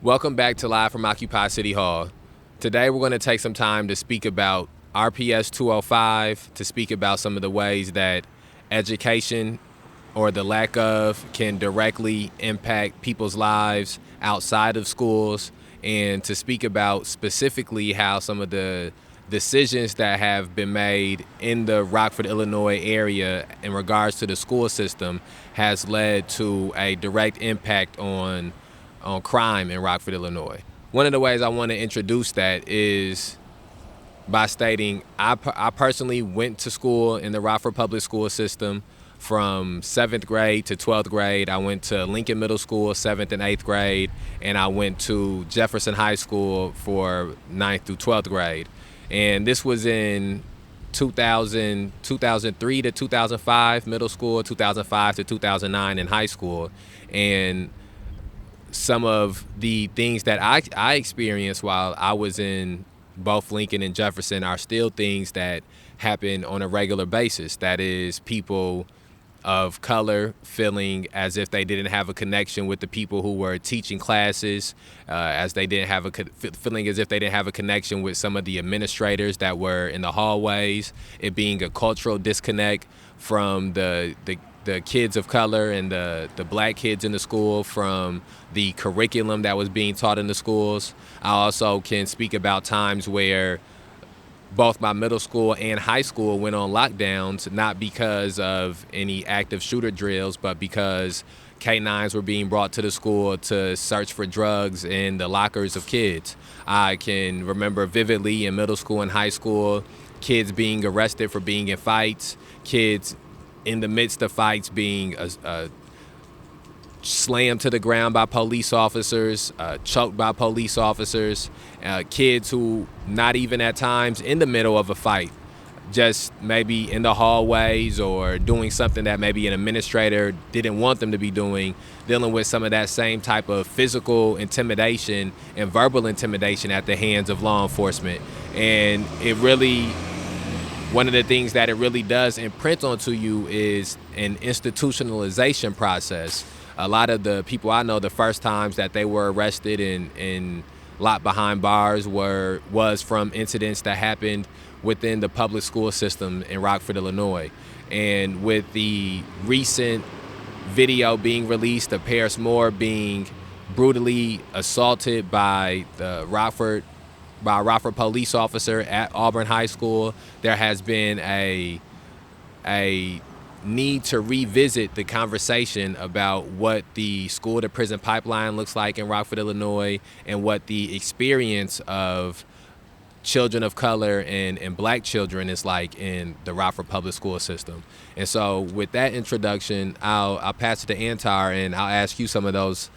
Welcome back to Live from Occupy City Hall. Today we're going to take some time to speak about RPS 205, to speak about some of the ways that education or the lack of can directly impact people's lives outside of schools, and to speak about specifically how some of the decisions that have been made in the Rockford, Illinois area in regards to the school system has led to a direct impact on crime in Rockford, Illinois. One of the ways I want to introduce that is by stating I personally went to school in the Rockford public school system from 7th grade to 12th grade. I went to Lincoln Middle School 7th and 8th grade, and I went to Jefferson High School for 9th through 12th grade. And this was in 2003 to 2005 middle school, 2005 to 2009 in high school. And some of the things that I experienced while I was in both Lincoln and Jefferson are still things that happen on a regular basis. That is, people of color feeling as if they didn't have a connection with the people who were teaching classes, as they didn't have feeling as if they didn't have a connection with some of the administrators that were in the hallways. It being a cultural disconnect from the kids of color and the black kids in the school from the curriculum that was being taught in the schools. I also can speak about times where both my middle school and high school went on lockdowns, not because of any active shooter drills, but because K-9s were being brought to the school to search for drugs in the lockers of kids. I can remember vividly in middle school and high school, kids being arrested for being in fights, kids in the midst of fights being slammed to the ground by police officers, choked by police officers, kids who not even at times in the middle of a fight, just maybe in the hallways or doing something that maybe an administrator didn't want them to be doing, dealing with some of that same type of physical intimidation and verbal intimidation at the hands of law enforcement. And it really, one of the things that it really does imprint onto you is an institutionalization process. A lot of the people I know, the first times that they were arrested and locked behind bars was from incidents that happened within the public school system in Rockford, Illinois. And with the recent video being released of Paris Moore being brutally assaulted by a Rockford police officer at Auburn High School, there has been a need to revisit the conversation about what the school to prison pipeline looks like in Rockford, Illinois, and what the experience of children of color and black children is like in the Rockford public school system. And so with that introduction, I'll pass it to Antar, and I'll ask you some of those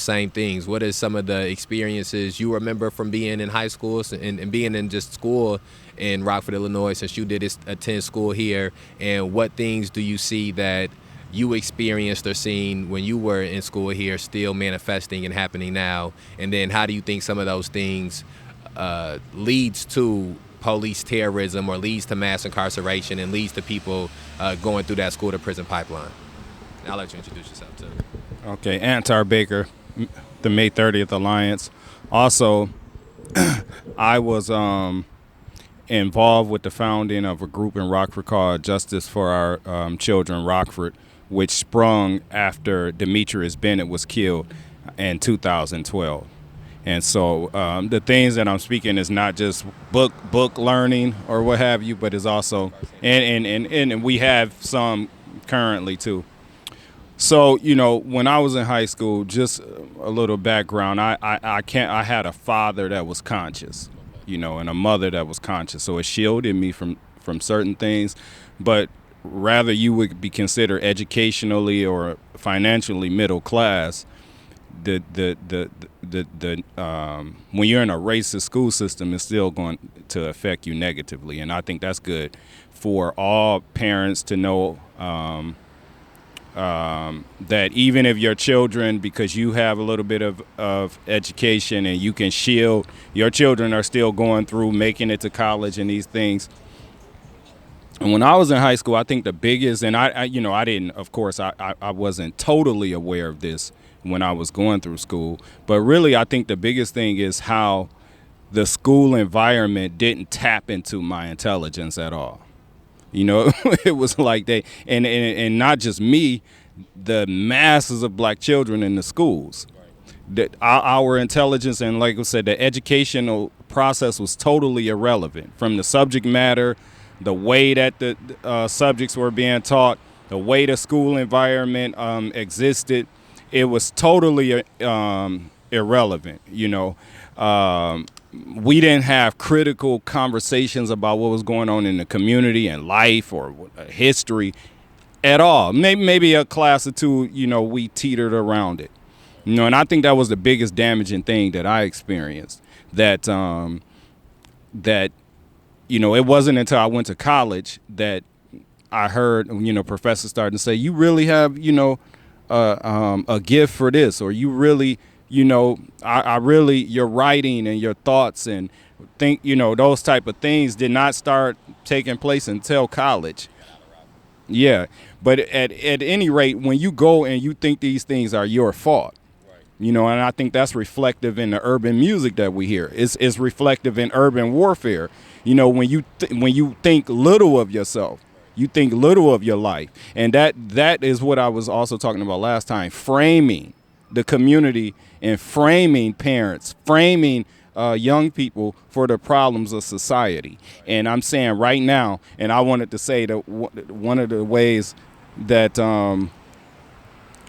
same things. What is some of the experiences you remember from being in high school and being in just school in Rockford, Illinois, since you did attend school here, and what things do you see that you experienced or seen when you were in school here still manifesting and happening now? And then how do you think some of those things leads to police terrorism, or leads to mass incarceration, and leads to people going through that school to prison pipeline? And I'll let you introduce yourself too. Okay, Antar Baker, the May 30th Alliance. Also, I was involved with the founding of a group in Rockford called Justice for Our Children Rockford, which sprung after Demetrius Bennett was killed in 2012. And so the things that I'm speaking is not just book learning or what have you, but is also, and we have some currently too. So, when I was in high school, just a little background, I had a father that was conscious, and a mother that was conscious. So it shielded me from certain things, but rather you would be considered educationally or financially middle class. When you're in a racist school system, it's still going to affect you negatively. And I think that's good for all parents to know, that even if your children, because you have a little bit of education and you can shield, your children are still going through making it to college and these things. And when I was in high school, I think the biggest, and I didn't, of course, I wasn't totally aware of this when I was going through school. But really, I think the biggest thing is how the school environment didn't tap into my intelligence at all. It was like and not just me, the masses of black children in the schools. That our intelligence and, like I said, the educational process was totally irrelevant from the subject matter, the way that the subjects were being taught, the way the school environment existed. It was totally irrelevant. We didn't have critical conversations about what was going on in the community and life or history at all. Maybe a class or two, we teetered around it. And I think that was the biggest damaging thing that I experienced. That it wasn't until I went to college that I heard, professors starting to say, you really have, a gift for this, or you really, I really, your writing and your thoughts and those type of things did not start taking place until college. Yeah. But at any rate, when you go and you think these things are your fault, and I think that's reflective in the urban music that we hear. It's reflective in urban warfare. When you think little of yourself, you think little of your life. And that is what I was also talking about last time, framing the community and framing parents, framing young people for the problems of society. And I'm saying right now, and I wanted to say that one of the ways that,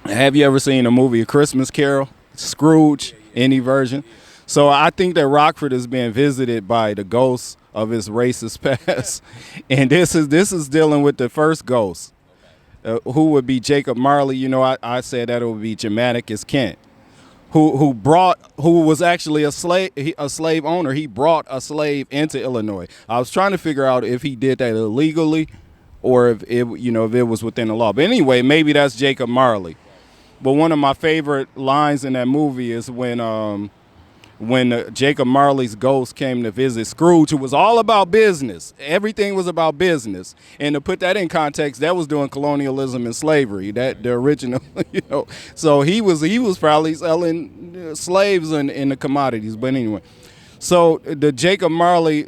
have you ever seen a movie, A Christmas Carol? Scrooge, any version? So I think that Rockford is being visited by the ghosts of its racist past. And this is dealing with the first ghost, who would be Jacob Marley. I said that it would be Germanicus Kent, who was actually a slave owner. He brought a slave into Illinois. I was trying to figure out if he did that illegally or if it was within the law. But anyway, maybe that's Jacob Marley. But one of my favorite lines in that movie is when Jacob Marley's ghost came to visit Scrooge, who was all about business. Everything was about business. And to put that in context, that was doing colonialism and slavery, that the original, So he was probably selling slaves in the commodities. But anyway, so the Jacob Marley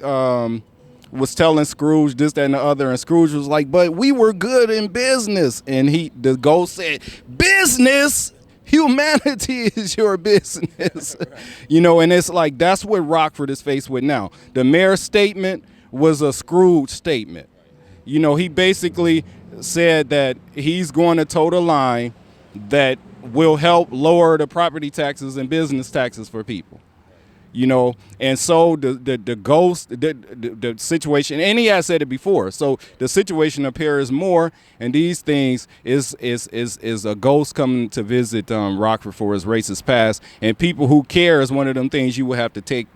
was telling Scrooge this, that, and the other, and Scrooge was like, but we were good in business. And the ghost said, business? Humanity is your business. And it's like, that's what Rockford is faced with now. The mayor's statement was a Scrooge statement. He basically said that he's going to toe the line that will help lower the property taxes and business taxes for people. And so the ghost, the situation, and he has said it before. So the situation appears more, and these things is a ghost coming to visit Rockford for his racist past, and people who care is one of them things you will have to take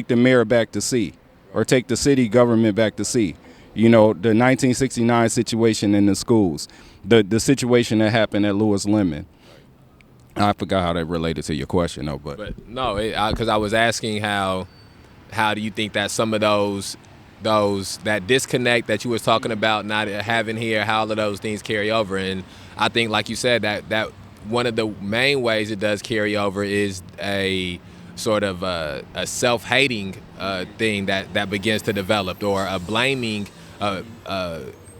the mayor back to see, or take the city government back to see. The 1969 situation in the schools, the situation that happened at Lewis Lemon. I forgot how that related to your question, though. But no, because I was asking how do you think that some of those that disconnect that you was talking about not having here, how all of those things carry over. And I think, like you said, that one of the main ways it does carry over is a sort of a self-hating thing that begins to develop, or a blaming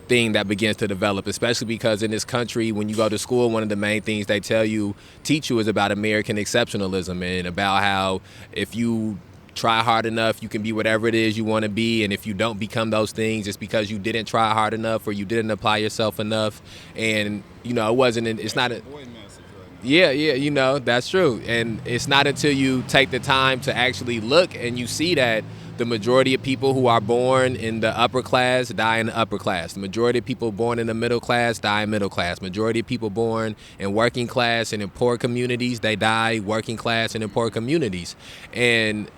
thing that begins to develop, especially because in this country, when you go to school, one of the main things they teach you is about American exceptionalism, and about how if you try hard enough, you can be whatever it is you want to be, and if you don't become those things, it's because you didn't try hard enough or you didn't apply yourself enough. And it's not a yeah, that's true. And it's not until you take the time to actually look and you see that the majority of people who are born in the upper class die in the upper class. The majority of people born in the middle class die in middle class. Majority of people born in working class and in poor communities, they die working class and in poor communities. And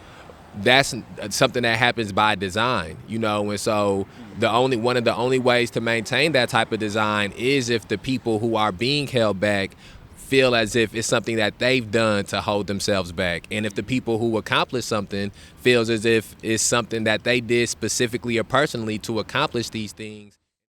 that's something that happens by design, and so one of the only ways to maintain that type of design is if the people who are being held back feel as if it's something that they've done to hold themselves back. And if the people who accomplish something feels as if it's something that they did specifically or personally to accomplish these things.